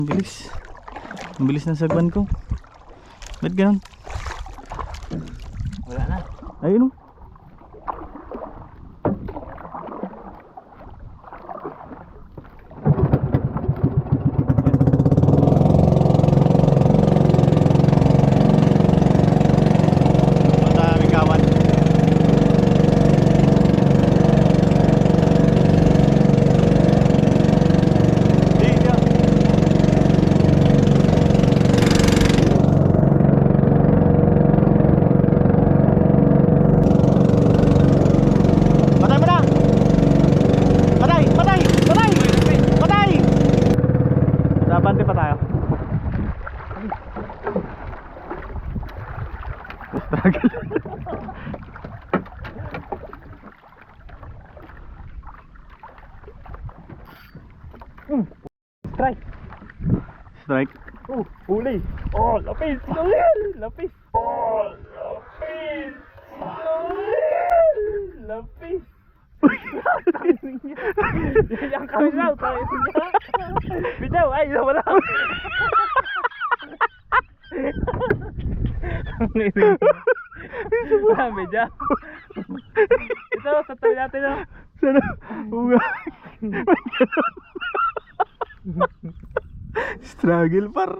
Ang bilis. Ang bilis ng sagwan ko. Ba't ganun? Wala na. Ayun o. Abante pa tayo. Struggle. Strike. Strike. Oh, huli. Oh, lapis. Lapis. Oh, lapis. Lapis. Yang kami lang tayo niya. Bitaw, ay wala. Bitaw. Ito sa tabi natin no. Sana uga. Struggle par.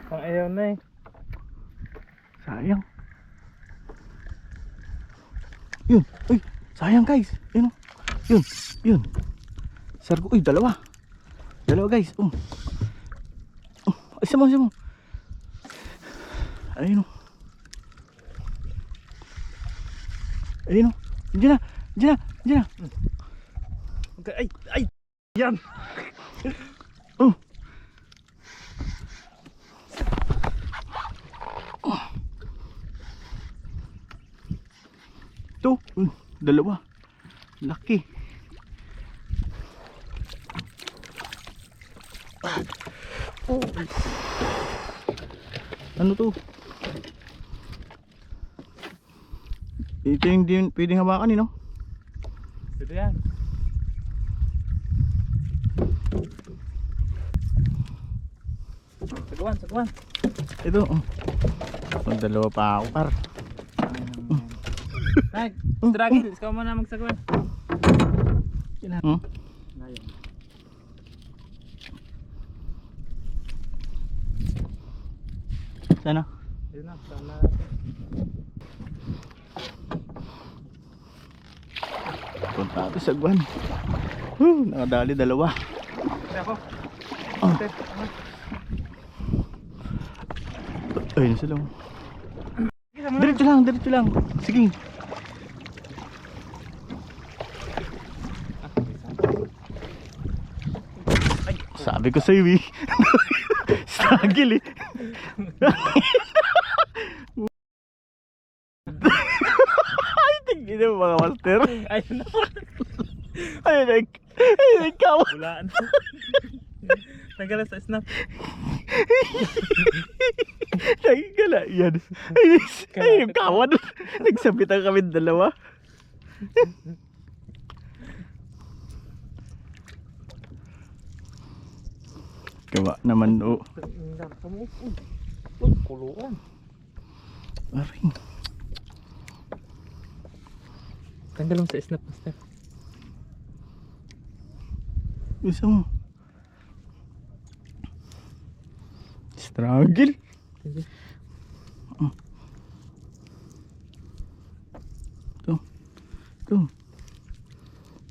Ang ayaw na eh. Sayang. Yun, uy, sayang guys. Yun, yun, yun. Sargo, uy, dalawa. Dalawa guys. Isa mo. Ayun. Ayun. Diyan na. Okay, ay. Yan. Ito, dalawa. Laki. Ano to? Ito yung di pwedeng hawakan no? Ito yan. Sagwan. Ito, dalawa pa ako par. Ay, struggle. Ikaw muna magsagwan. Hmm? Sana? Yun na, sana. Punta ako sa Guan. Nakadali dalawa. Ako. Ayun sila. Diretso lang. Sige. Sabi ko sa'yo eh. Struggle eh. Ay, tingin mo mga master. Ayun na. Ayun ikaw. Bulaan. Tanggalan sa snap. Nagkala yan. Ay, yung kawan. Nagsabitan kami dalawa. Gawa naman o. Kuluan. Aring. Tanggalan sa snap, master. Isa mo. Struggle. Ito.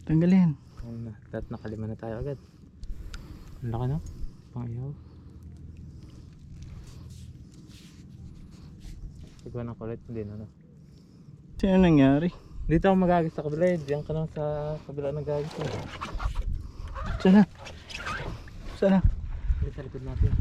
Tanggalin. Ayun na. Dapat nakalima na tayo agad. Ang laki na. Pangiyaw. Siguro na kulit. Hindi na. Sino nangyari? Dito ako magagis sa kabila. Diyan ka lang sa kabila nagagis. Sana? Hindi sa likod natin.